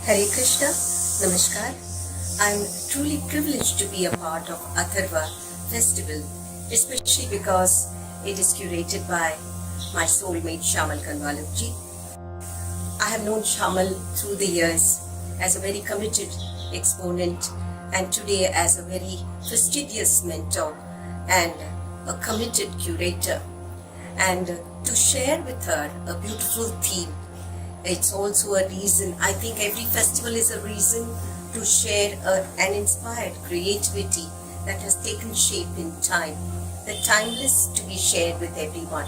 Hare Krishna, Namaskar. I'm truly privileged to be a part of Atharva festival, especially because it is curated by my soulmate Shamal Kanwalukji. I have known Shamal through the years as a very committed exponent and today as a very fastidious mentor and a committed curator. And to share with her a beautiful theme, it's also a reason. I think every festival is a reason to share an inspired creativity that has taken shape in time, the timeless to be shared with everyone.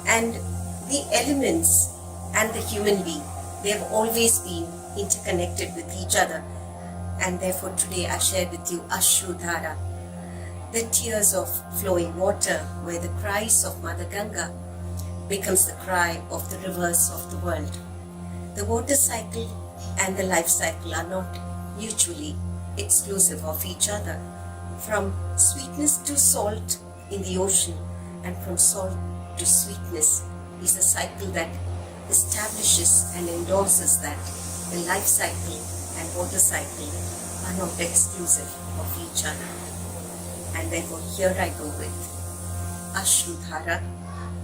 And the elements and the human being, they have always been interconnected with each other. And therefore today I share with you Ashrudhara, the tears of flowing water, where the cries of Mother Ganga becomes the cry of the rivers of the world. The water cycle and the life cycle are not mutually exclusive of each other. From sweetness to salt in the ocean and from salt to sweetness is a cycle that establishes and endorses that the life cycle and water cycle are not exclusive of each other. And therefore here I go with Ashrudhara,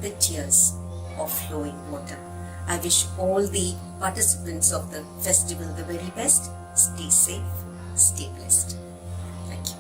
the tears of flowing water. I wish all the participants of the festival the very best. Stay safe, stay blessed. Thank you.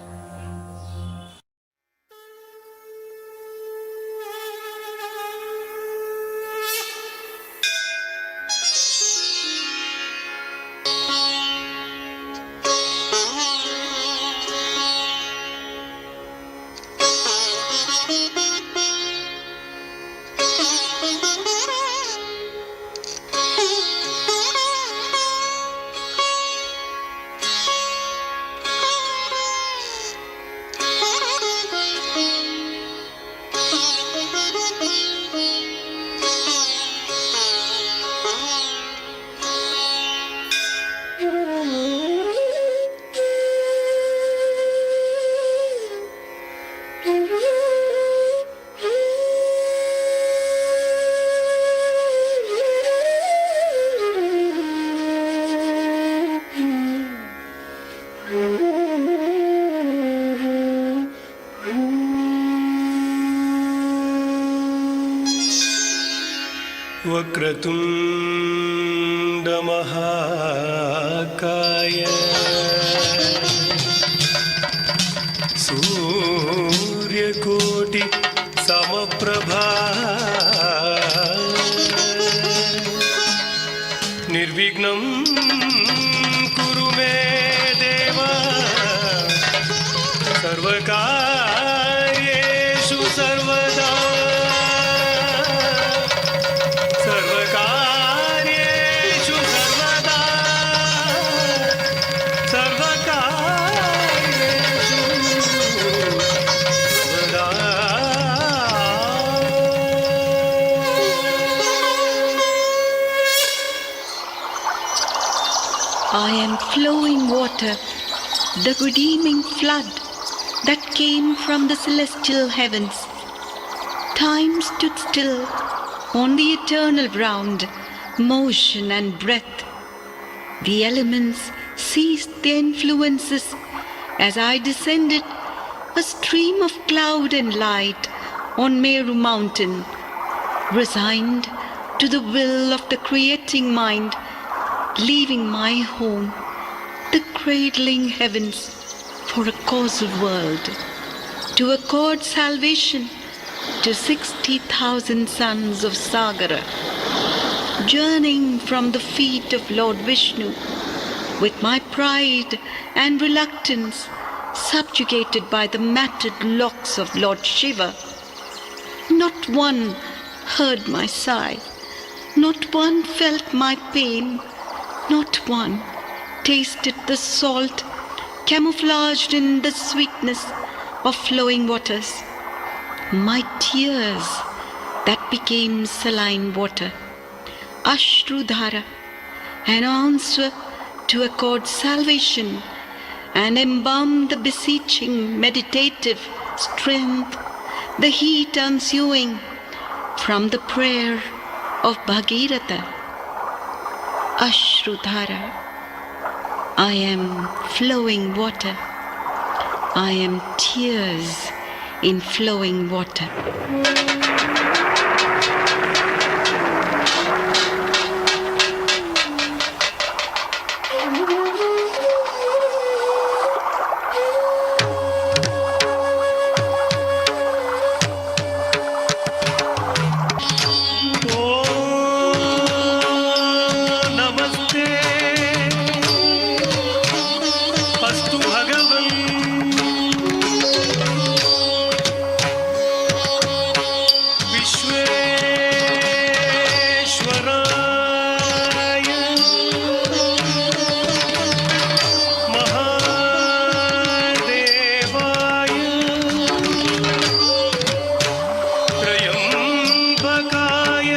वक्रतुण्ड महाकाय सूर्यकोटि समप्रभा निर्विघ्नं कुरु मे देव सर्वकार्येषु सर्वदा I am flowing water, the redeeming flood that came from the celestial heavens. Time stood still on the eternal round, motion and breath. The elements ceased their influences as I descended, a stream of cloud and light on Meru mountain, resigned to the will of the creating mind, leaving my home, the cradling heavens, for a causal world, to accord salvation to 60,000 sons of Sagara, journeying from the feet of Lord Vishnu, with my pride and reluctance subjugated by the matted locks of Lord Shiva. Not one heard my sigh, not one felt my pain, not one tasted the salt camouflaged in the sweetness of flowing waters. My tears that became saline water, Ashrudhara, an answer to accord salvation and embalm the beseeching meditative strength, the heat ensuing from the prayer of Bhagirath. Ashrudhara, I am flowing water. I am tears in flowing water. नमस्ते अस्तु भगवन् विश्वेश्वराय महादेवाय त्रयम्बकाय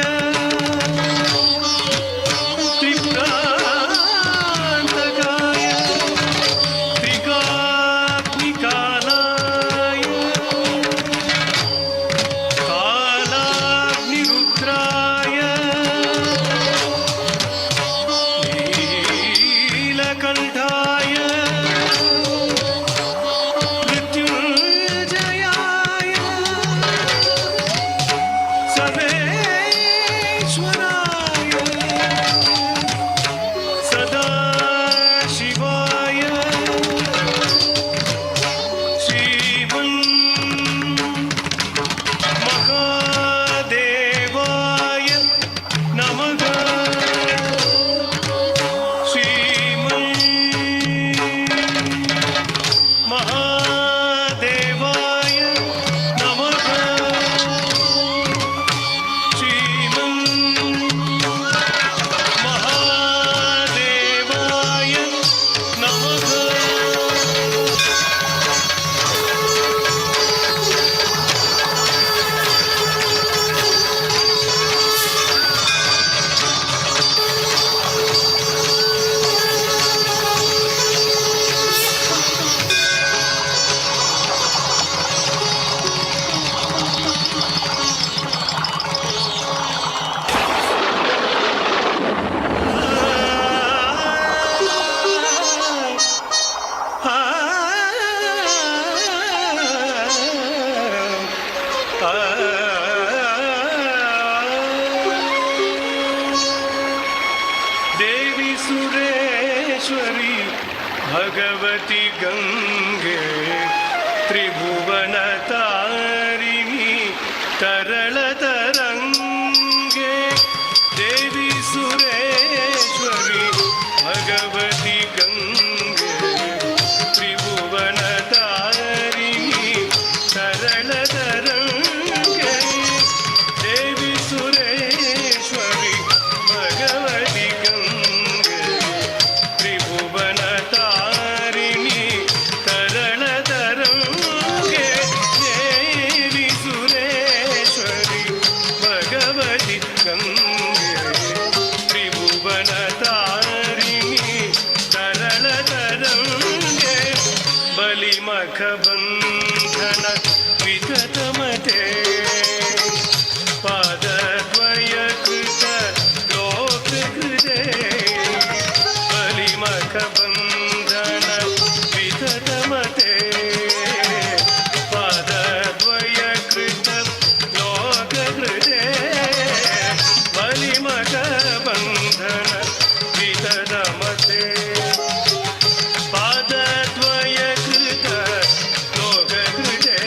त्रिप्रान्तकाय त्रिकाग्निकालाय कालाग्निरुद्राय नीलकण्ठाय मृत्युञ्जयाय सर्वेश्वराय सदाशिवाय श्रीमन्महादेवाय नमः श्रीमन्महादेवाय नमः श्रीमन्महादेवाय नमः देवी सुरेश्वरी भगवती गंगे त्रिभुवनतारिणी तरलतरंगे देवी सुरेश्वरी भगवती गंगे त्रिभुवनतारिणी तरलतरंगे देवी सुरेश्वरी भगवती गंगे त्रिभुवनतारिणी तरलतरंगे देवी सुरेश्वरी भगवती गंगे त्रिभुवनतारिणी तरलतरंगे बलिमखबंधन विततमते पादद्वयकृत लोककृते बलिमखबंधन विततमते पादद्वयकृत लोककृते बलिमखबंधन विततमते पादद्वयकृत लोककृते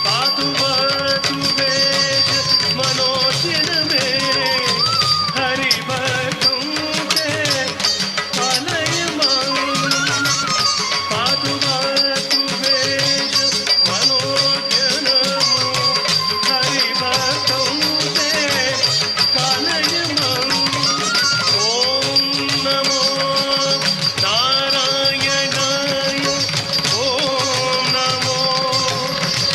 पातु पातु वेद मनोजिन मे हरिभक्तं ते पालय मां पातु पातु वेद मनोजन हरिभक्तं ते पालय मां ॐ नमो नारायणाय ॐ नमो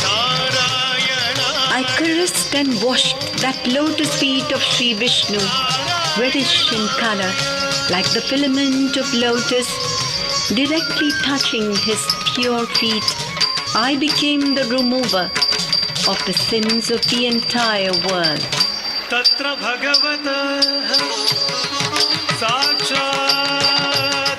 नारायणाय I caressed and washed that lotus feet of Sri Vishnu, reddish in color, like the filament of lotus, directly touching his pure feet. I became the remover of the sins of the entire world. तत्र भगवतः साक्षात्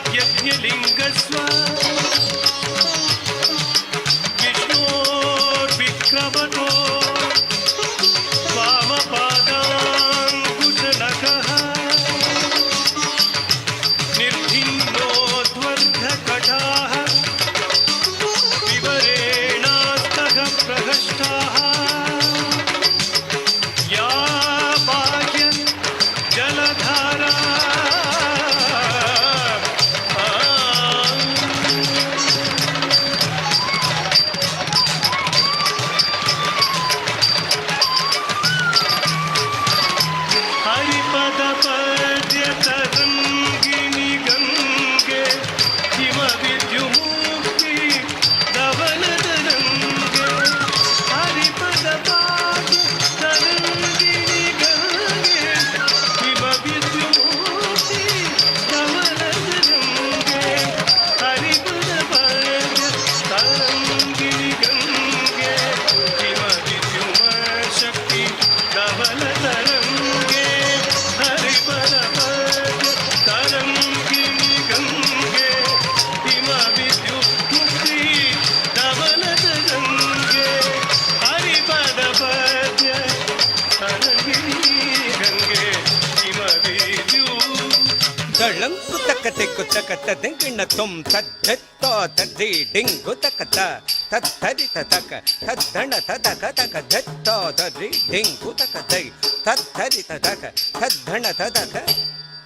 Dalanku takatiku takata dingina tum tadetto tadi dingu takata tadari tataka tadana tadaka taka detto tadi dingu takadai tadari tataka tadana tadaka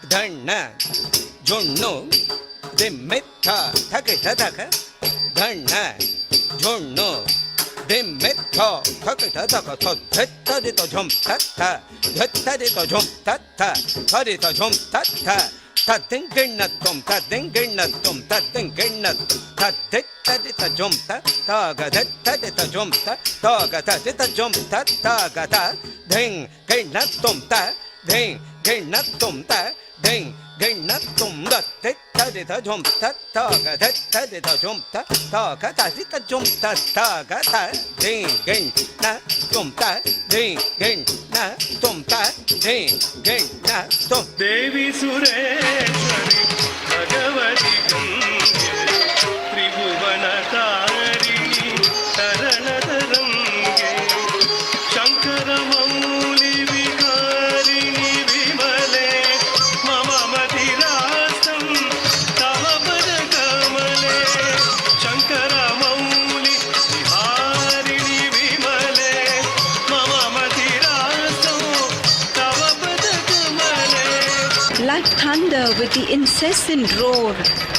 dana junnu dimmitta takitadaka dana junnu dimmitta takitadaka tadari to jum tatta tadari to jum tatta tadari to jum tatta Tadinginnatum, tadinginnatum, tadinginnatum, taditadita jumta, tagaditadita jumta, tagatadita jumta, tagata, ding, ginnatum ta, ding, ginnatum ta, ding, ginnatum, taditadita jumta, tagaditadita jumta, tagatadita jumta, tagata, ding, ginnatum ta, ding, ginnatum ta, ding, ginnatum. देवी सुरेश्वरी भगवती गंगे त्रिभुवन तारिणी तरण तरंगे शंकर मौली विकारिणी विमले मम मदिरास्तं तव पद कमले शंकर मौली विहारिणी विमले मम मदिरास्तं तव पद कमले. Like thunder with the incessant roar,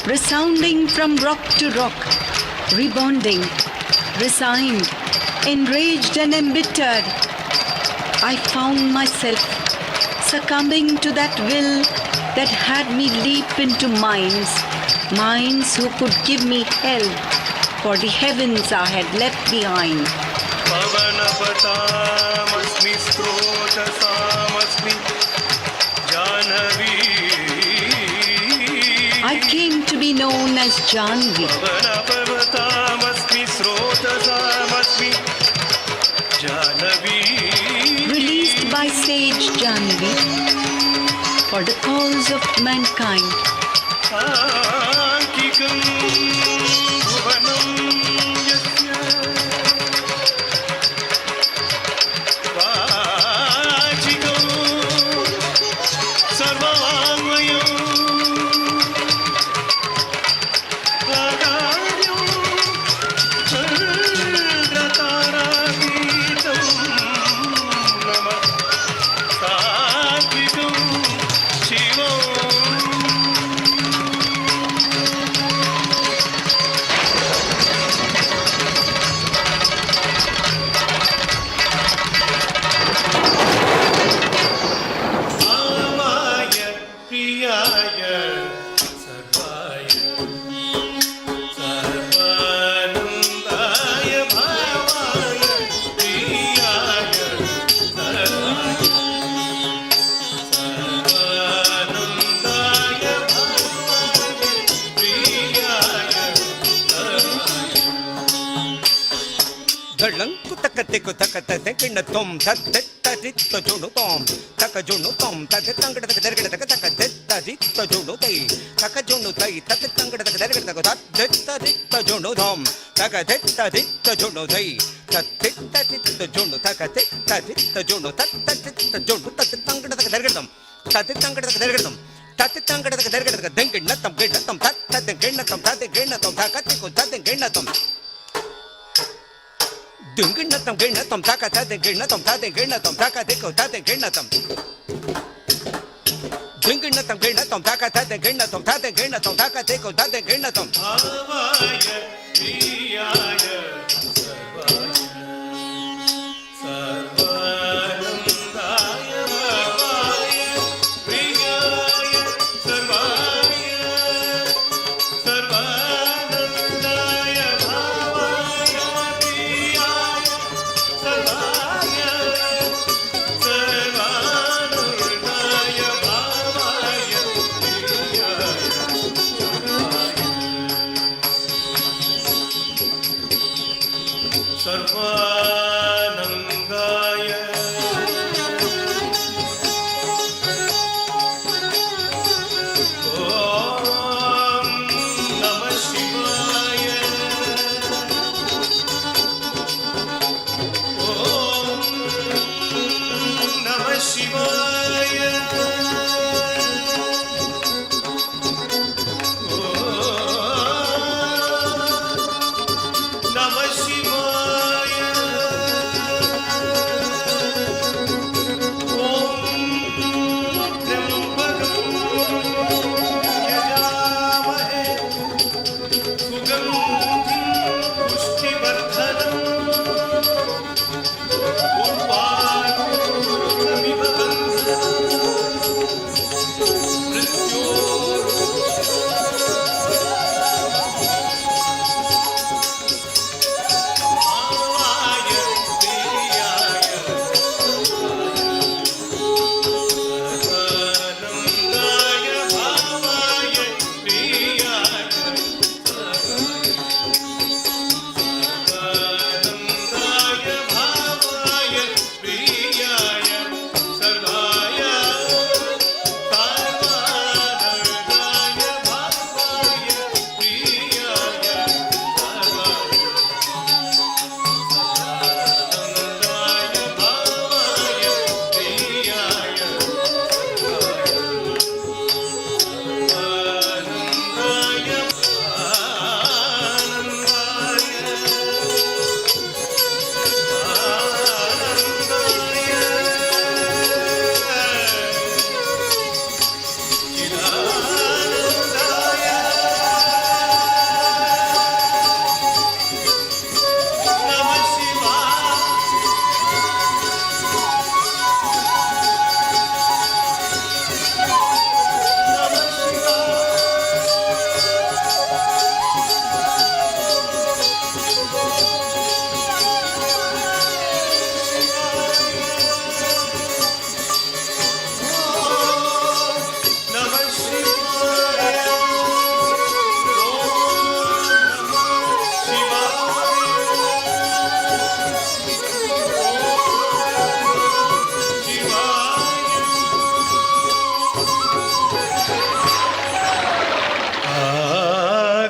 resounding from rock to rock, rebounding, resigned, enraged and embittered, I found myself succumbing to that will that had me leap into minds who could give me hell, for the heavens I had left behind. पवनपतामस्मि स्रोतसामस्मि Janvi I came to be known as Janvi, पवनपर्वतामस्मि स्रोतसामस्मि Janvi released by sage Janvi for the cause of mankind. साङ्किकं भुवनं यस्य वाचिकं सर्ववाङ्मयं आकार्यं चन्द्रतारातीतं नमः सात्विकं शिवम् भावाय प्रियाय सर्वाय सर्वानन्दाय भावाय प्रियाय सर्वाय सर्वानन्दाय भावाय प्रियाय सर्वाय Dalanku takatiku takata dinginatum taditadita junutum, takajunutum, taditangada takadargada takataditadita junutai, takajunutai, taditangada takadargada taditadita junutum, takaditadita junutai, taditadita junu takatitadita junu taditadita junu taditangada takadargadam, taditangada takadargadam, taditangada takadargada dinginatum ginatum taditadinginatum tadinginatum takatiku tadinginatum. Dinginatum ginatum takatadinginatum tadinginatum takatiko tadinginatum. Dinginatum ginatum takatadinginatum tadinginatum takatiko tadinginatum. भावाय प्रियाय सर्वाय सर्वानन्दाय भावाय प्रियाय सर्वाय सर्वानन्दाय भावाय प्रियाय सर्वाय सर्वानन्दाय भावाय प्रियाय सर्वानन्दाय ॐ नमः शिवाय ॐ नमः शिवाय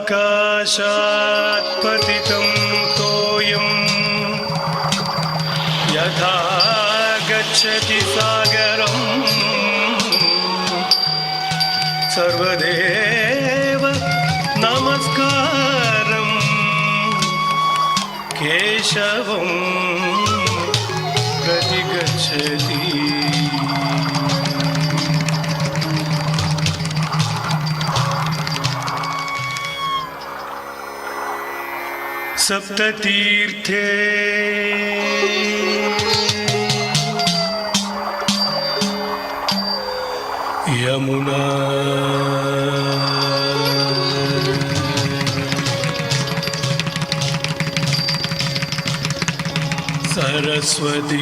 आकाशात् पतितं तोयं यथा गच्छति सागरम् सर्वदेव नमस्कारं केशवं प्रति गच्छति सप्ततीर्थे यमुना सरस्वती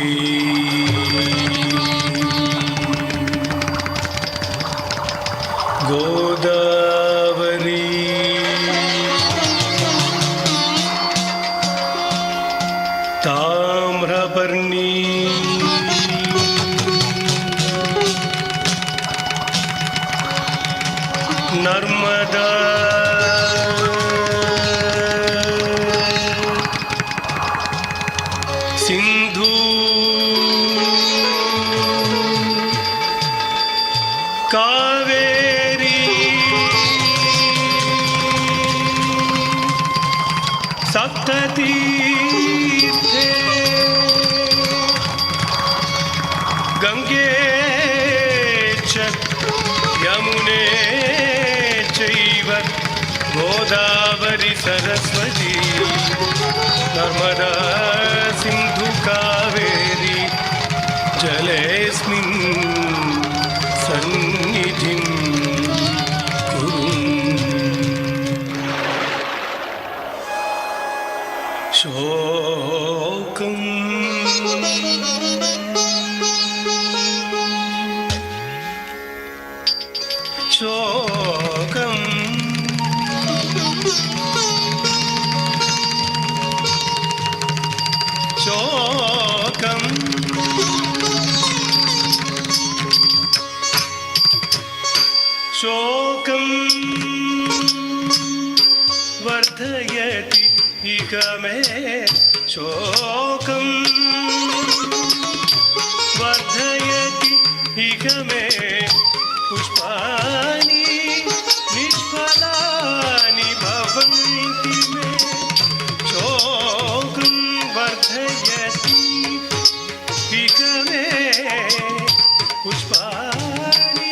गोदावरी ताम्रपर्णी नर्मदा सिंधु कावेरी सप्ततीर्थे गंगे च यमुने चैव गोदावरी सरस्वती नर्मदा सिंधु कावेरी जलेऽस्मिन् सन्निधिं कुरु शोकम् शोकम् शोकम् शोकं वर्धयति इह मे शोकं वर्धयति इह मे पुष्पाणि निष्फलानि भवन्ति मे शोकं वर्धयति इह मे पुष्पाणि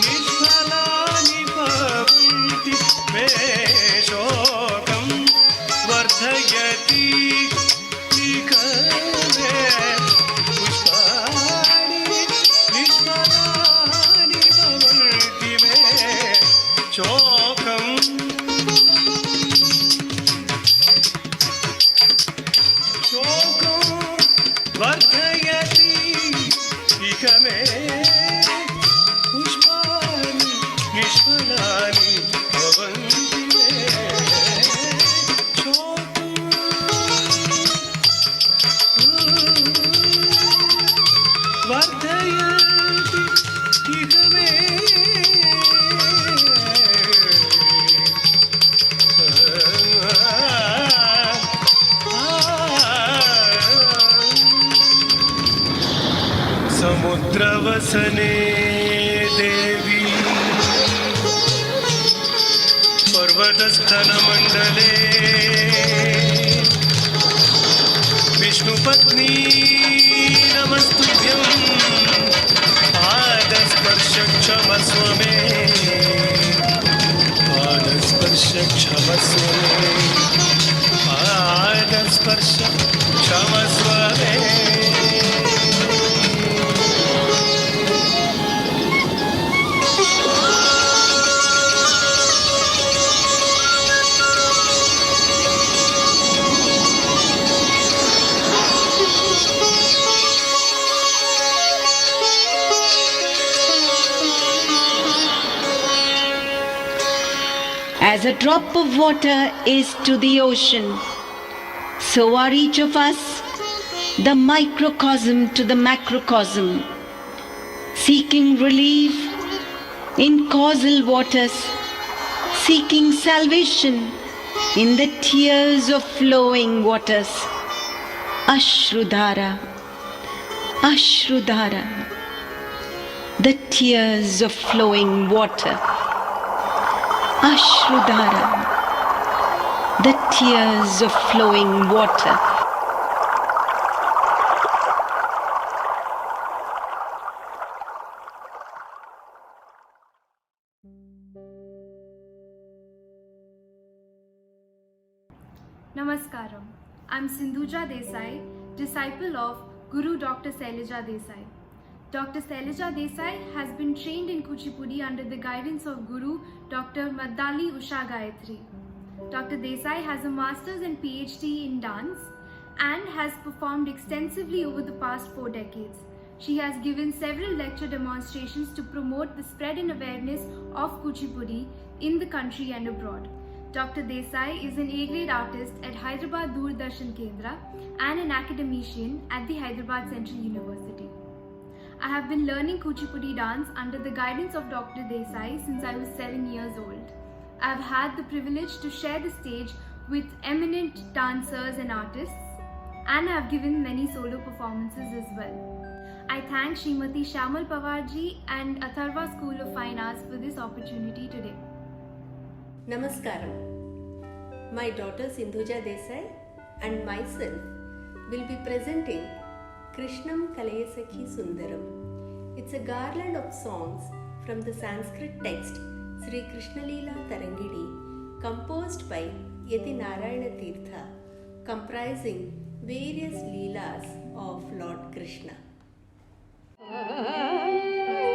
निष्फलानि भवन्ति मे शोकं वर्धयति इह मे पुष्पाणि निष्फलानि भवन्ति मे शोकं शोकं वर्धयति इह मे पुष्पाणि निष्फलानि भवन्ति मे शोकं वर्धयति इह मे समुद्रवसने देवी पर्वतस्थलमण्डले विष्णुपत्नी नमस्तुभ्यं पादस्पर्श क्षमस्व मे पादस्पर्श क्षमस्व मे पादस्पर्श क्षमस्व मे As a drop of water is to the ocean, so are each of us the microcosm to the macrocosm, seeking relief in causal waters, seeking salvation in the tears of flowing waters. Ashrudhara, Ashrudhara, the tears of flowing water. Ashrudhara, the tears of flowing water. Namaskaram. I'm Sindhuja Desai, disciple of Guru Dr. Sailaja Desai. Dr. Sailaja Desai has been trained in Kuchipudi under the guidance of Guru Dr. Maddali Usha Gayatri. Dr. Desai has a master's and PhD in dance and has performed extensively over the past 4 decades. She has given several lecture demonstrations to promote the spread and awareness of Kuchipudi in the country and abroad. Dr. Desai is an A-grade artist at Hyderabad Doordarshan Kendra and an academician at the Hyderabad Central University. I have been learning Kuchipudi dance under the guidance of Dr. Desai since I was 7 years old. I have had the privilege to share the stage with eminent dancers and artists, and I have given many solo performances as well. I thank Srimati Shamal Pawarji and Atharva School of Fine Arts for this opportunity today. Namaskaram. My daughter Sindhuja Desai and myself will be presenting Krishnam Kalayasakhi Sundaram. It's a garland of songs from the Sanskrit text Sri Krishna Leela Tarangidi, composed by Yati Narayana Tirtha, comprising various Leelas of Lord Krishna. Hey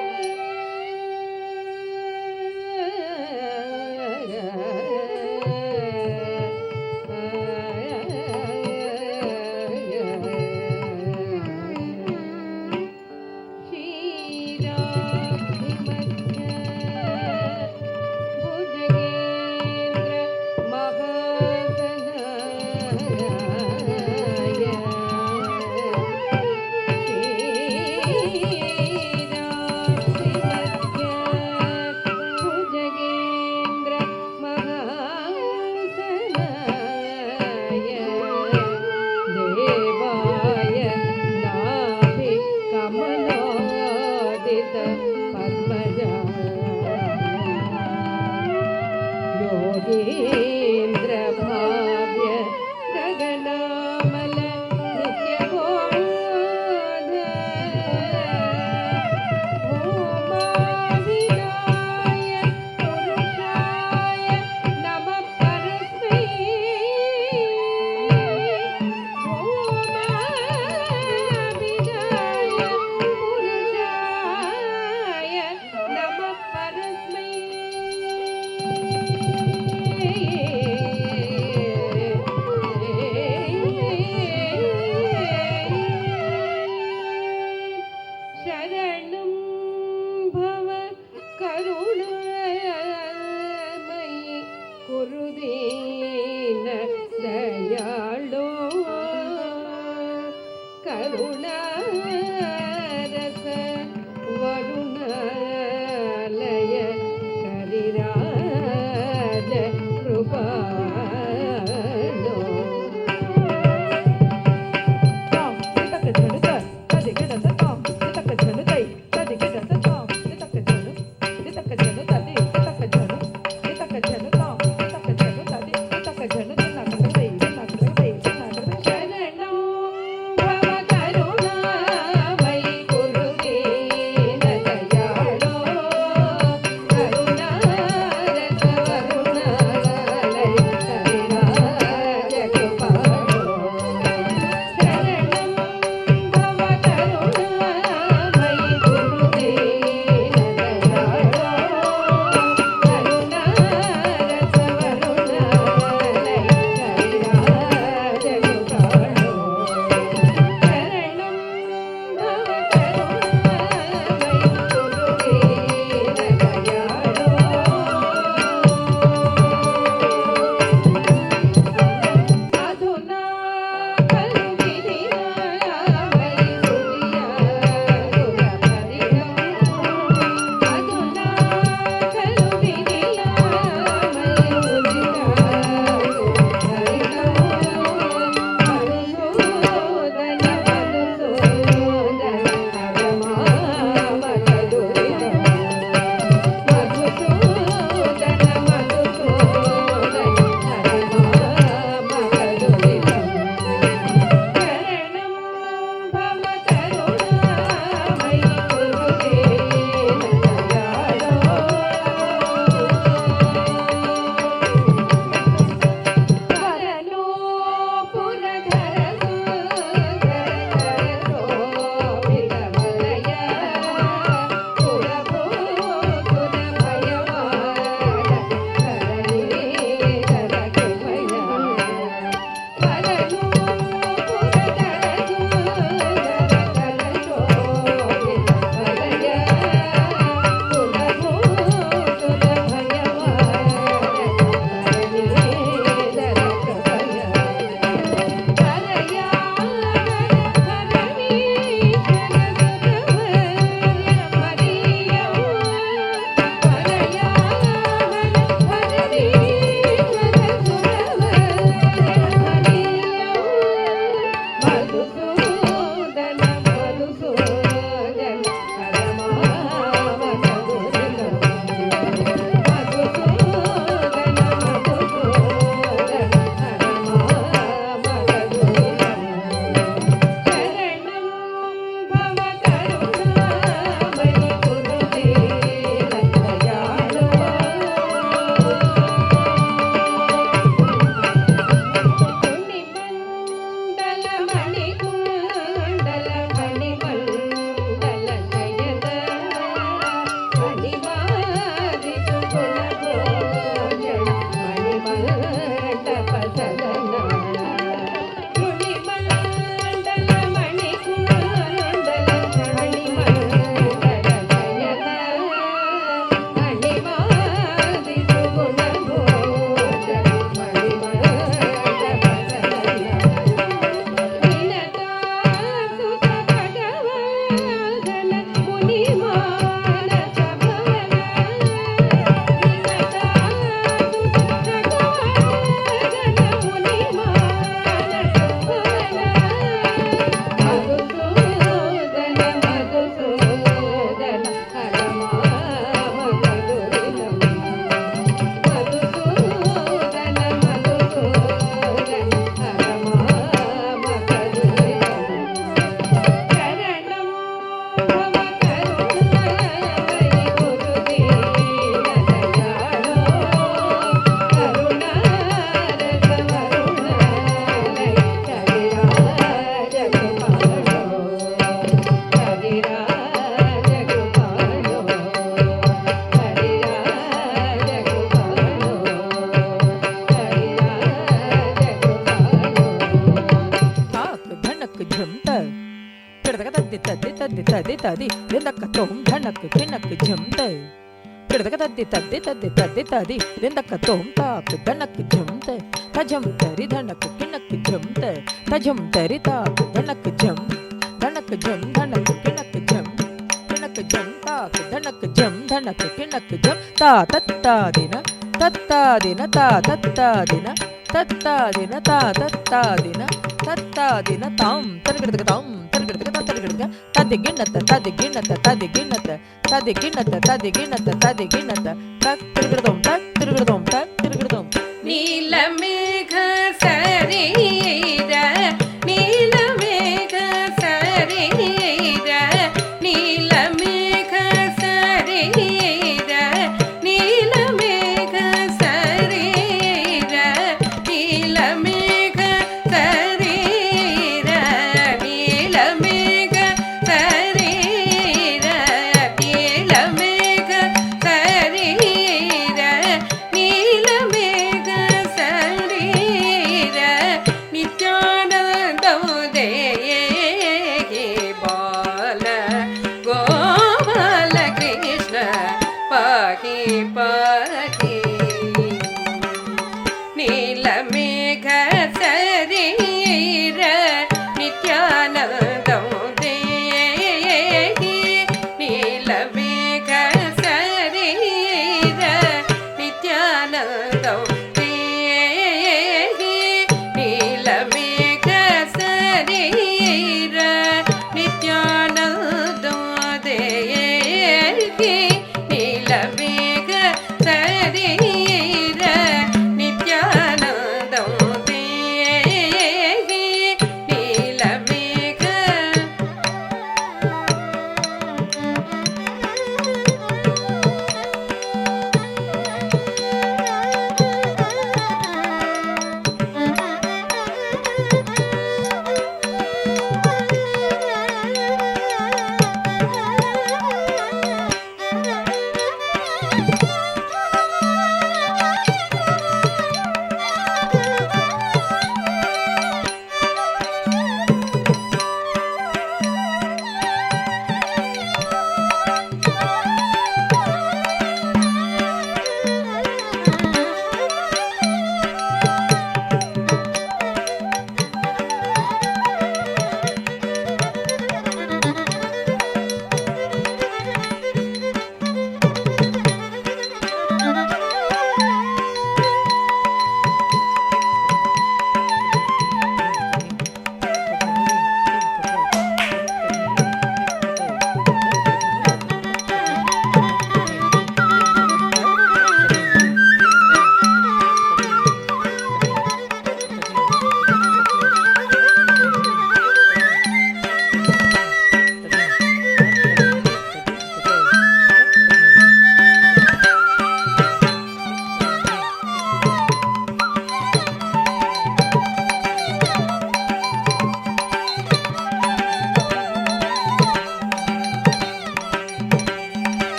तदि तदि दिंदक तोम धनक किनक झमते किड़दक तदि तदि तदि तदि तदि दिंदक तोम ताक धनक झमते तजम तरि धनक किनक झमते तजम तरि ताक धनक झम धनक झम धनक किनक झम किनक झम ताक धनक झम धनक किनक झम ता तत्ता दिन तत्ता दिन ता तत्ता दिन तत्ता दिन ता तत्ता दिन तत्ता दिन ताम तरगड़क ताम तरगड़क तरगड़क तदिगिनत तदिगिनत तदिगिनत तदिगिनत तदिगिनत तदिगिनत तक तरगड़दोम तक तरगड़दोम तक तरगड़दोम நீலமேக சரீர நீலமேக சரீர நீலமேக சரீர நீலமேக சரீர நீலமேக சரீர நீலமேக சரீர நீலமேக சரீர நீலமேக சரீர நித்யானந்தோதயே பால கோபால கிருஷ்ண பாகி பாகி நீலமேக சரீர நித்யானந்தோதயே நீலமேக சரீர நித்யானந்தோதயே நீலமேக சரீர நித்யானந்தோதயே நீலமேக சரீர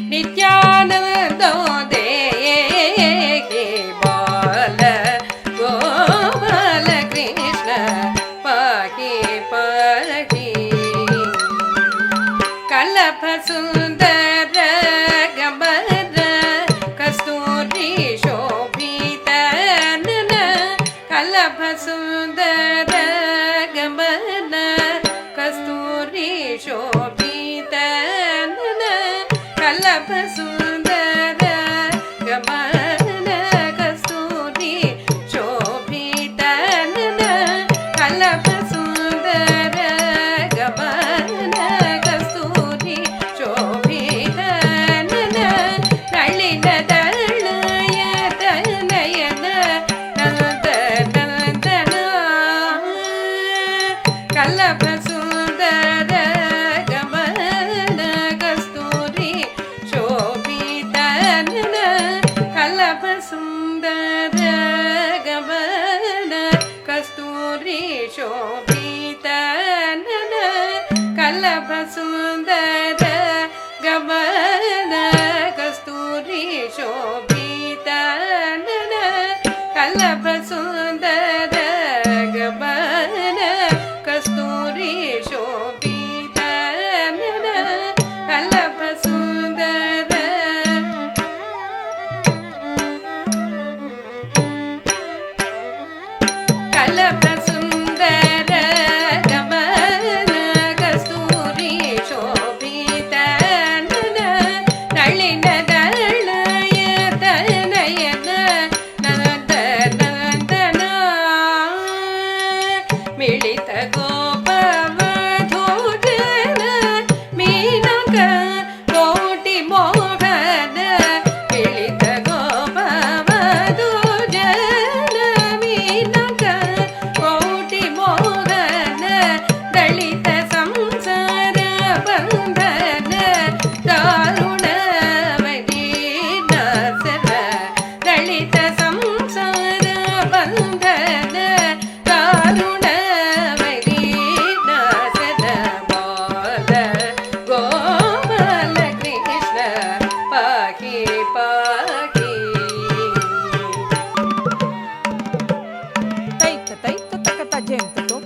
நித்யானந்தோ தேகி பால கோபால கலப சுந்தர கபர கஸ்தூரி சோபித கலப சுந்தர கபர கஸ்தூரி சோபித கலப சுந்தர கபர கஸ்தூரி சோபித கலப சுந்தர கபர கஸ்தூரி சோபித நளின தளய தனயன நந்த நந்தன கலப சுந்தர கபர கஸ்தூரி சோபித கலப சுந்தர கபர கஸ்தூரி சோபித கலப சுந்தர கபர கஸ்தூரி சோபித கலப சுந்தர கபர கஸ்தூரி சோபித கலப சுந்தர கலப சுந்தர கபர கஸ்தூரி சோபித நளின தளய தனயன நந்த நந்தன மிளித கோபவதூஜன மீனக கோட்டி மோகன மிளித கோபவதூஜன மீனக கோட்டி மோகன தளித சம்சார பந்தன தாருண மதீனசர தளித சம்சார பந்தன தாருண மதீனசர பால கோபால கிருஷ்ண பாகி பாகி தைத்த தைத்த தக்கத ஜெம்ததோம்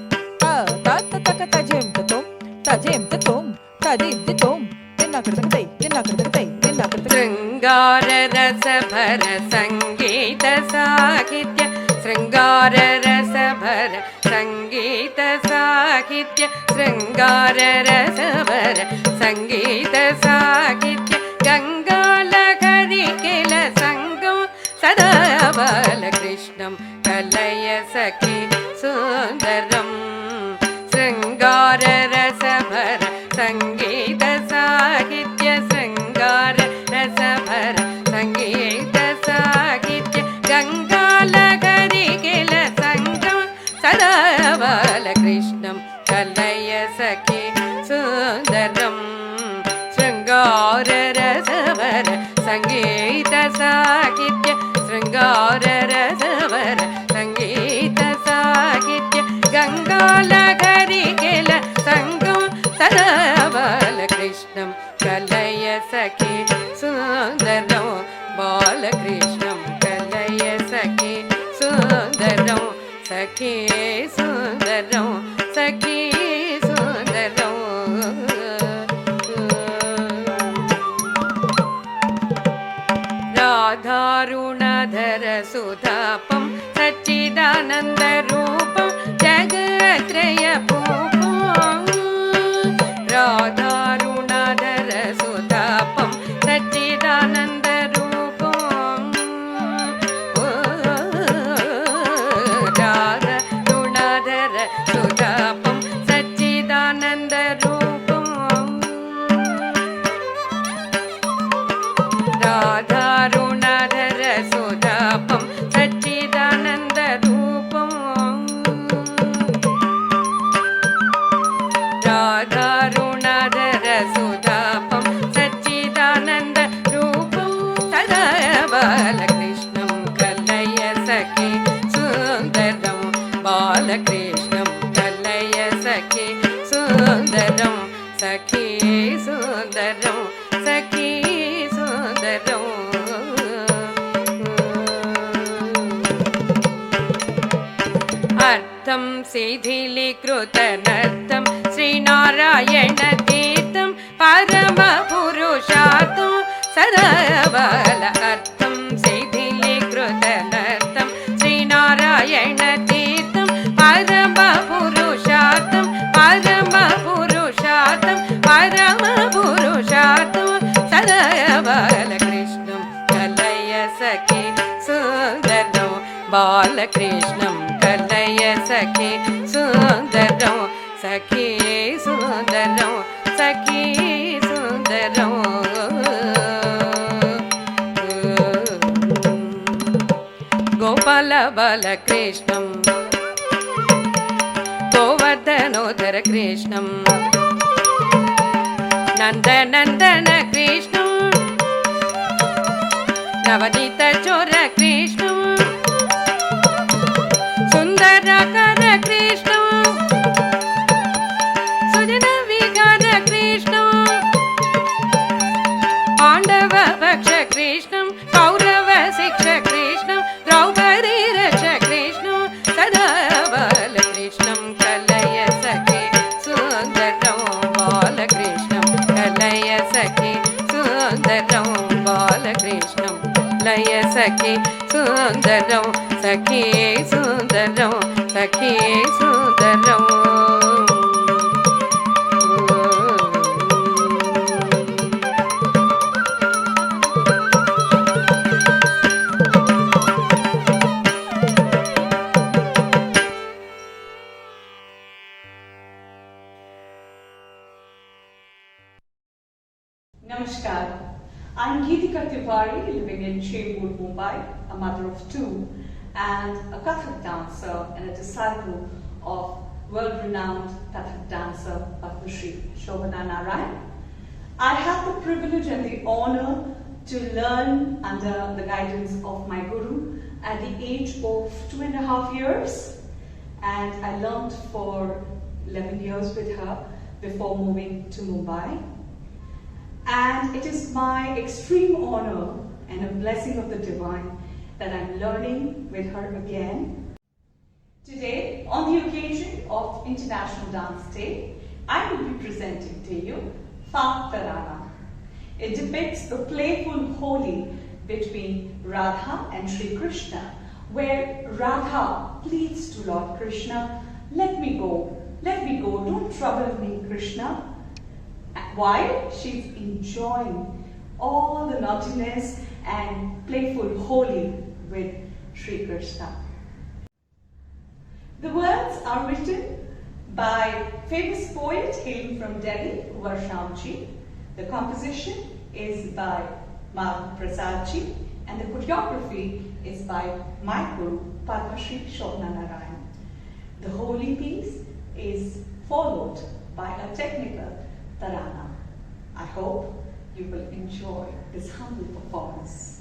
தாத்த தக்கத ஜெம்ததோம் தஜெம்ததோம் ததித்ததோம் தின்னகடதகதை தின்னகடதகதை தின்னகடதகதை ಶೃಂಗಾರ ರಸಭರ ಸಂಗೀತ ಸಾಹಿತ್ಯ ಶೃಂಗಾರ ರಸಭರ ಸಂಗೀತ ಸಾಹಿತ್ಯ ಶೃಂಗಾರ ರಸಭರ ಸಂಗೀತ ಸಾಹಿತ್ಯ ಗಂಗಾಲ ಕರಿಕೆಲ ಸಂಗಂ ಸದಾ ಬಾಲಕೃಷ್ಣಂ ಕಲಯ ಸಖಿ ಸುಂದರಂ ಶೃಂಗಾರ ರಸಭರ ಸಂಗೀತ ಸಾಹಿತ್ಯ ಶೃಂಗಾರ ರಸಭರ ಸಂಗೀತ ಸಾಹಿತ್ಯ ಗಂಗಾಲ ಕರಿಕೆಲ ಸಂಗಂ ಸದಾ ಬಾಲಕೃಷ್ಣಂ ಕಲಯ ಸಖಿ ಸುಂದರಂ ಶೃಂಗಾರ ರಸಭರ ಸಂಗೀತ ಸಾಹಿತ್ಯ ಶೃಂಗಾರ ರಸಭರ ಸಂಗೀತ ಸಾಹಿತ್ಯ ಗಂಗಾಲ ಕರಿಕೆಲ ಸಂಗಂ ಸದಾ ಬಾಲಕೃಷ್ಣಂ ಕಲಯ ಸಖಿ ಸುಂದರಂ ಬಾಲಕೃಷ್ಣಂ ಕಲಯ ಸಖಿ ಸುಂದರಂ ಸಖಿ ಸುಂದರಂ ಸಖಿ ಸುಂದರಂ ರಾಧಾರುಣಧರ ಸುಧಾಪಂ ಸಚ್ಚಿದಾನಂದ ರೂಪಂ ಜಗತ್ರಯ ಭೂಪಂ ರಾಧಾರುಣಧರ ಸುಧಾಪಂ ಸಚ್ಚಿದಾನಂದ ರೂಪಂ ರಾಧಾರುಣಧರ ಸುಧಾಪಂ ಸಚ್ಚಿದಾನಂದ ರೂಪಂ ರಾಧಾರುಣಧರ ಸುಧಾಪಂ ಸಚ್ಚಿದಾನಂದ ರೂಪಂ ರಾಧಾರುಣಧರ ಸುಧಾಪಂ ಸಚ್ಚಿದಾನಂದ ರೂಪಂ ಸದಾ ಬಾಲಕೃಷ್ಣಂ ಕಲಯ ಸಖಿ ಸುಂದರಂ ಬಾಲಕೃಷ್ಣಂ ಕಲಯ ಸಖಿ ಸುಂದರಂ ಸಖಿ ಸುಂದರಂ ಸಖಿ ಸುಂದರಂ अर्थं शिथिलीकृतनर्थं श्रीनारायण तीर्थं पर சதபல அர்த்தம் செய்திலே கிருதனர்த்தம் ஸ்ரீநாராயண தீர்த்தம் பரம புருஷார்த்தம் பரம புருஷார்த்தம் பரம புருஷார்த்தம் சதபல கிருஷ்ணம் கலய சகே சுந்தரம் பாலகிருஷ்ணம் கலய சகே சுந்தரம் சகே சுந்தரம் சகே சுந்தரம் கோபால பாலகிருஷ்ணம் கோவர்தனோதர கிருஷ்ணம் நந்தநந்தன கிருஷ்ணம் நவநீத சோர கிருஷ்ணம் சுந்தரகர கிருஷ்ணம் சுஜன விகார கிருஷ்ணம் பாண்டவ பக்ஷ கிருஷ்ணம் கௌரவ சிக்ஷ கிருஷ்ணம் திரௌபதி ரக்ஷ கிருஷ்ணம் சதபல கிருஷ்ணம் கலய சகே சுந்தரம் பாலகிருஷ்ணம் கலய சகே சுந்தரம் பாலகிருஷ்ணம் லய சகே Sundaram சகே Sundaram சகே Sundaram Namaskar. I'm Geetika Tiwari, living in Chembur, Mumbai, a mother of two, and a Kathak dancer and a disciple of world-renowned Kathak dancer Padma Shri Shobhana Narayan. I had the privilege and the honor to learn under the guidance of my guru at the age of 2.5 years, and I learned for 11 years with her before moving to Mumbai. And it is my extreme honor and a blessing of the divine that I'm learning with her again. Today, on the occasion of International Dance Day, I will be presenting to you Fa Tarana. It depicts the playful holy between Radha and Sri Krishna, where Radha pleads to Lord Krishna, let me go, don't trouble me, Krishna. While she's enjoying all the naughtiness and playful holy with Sri Krishna. The words are written by famous poet hailing from Delhi, Kuwar Shamji. The composition is by Madhav Prasadji, and the choreography is by my guru, Padma Shri Shobhana Narayan. The holy piece is followed by a technical tarana. I hope you will enjoy this humble performance.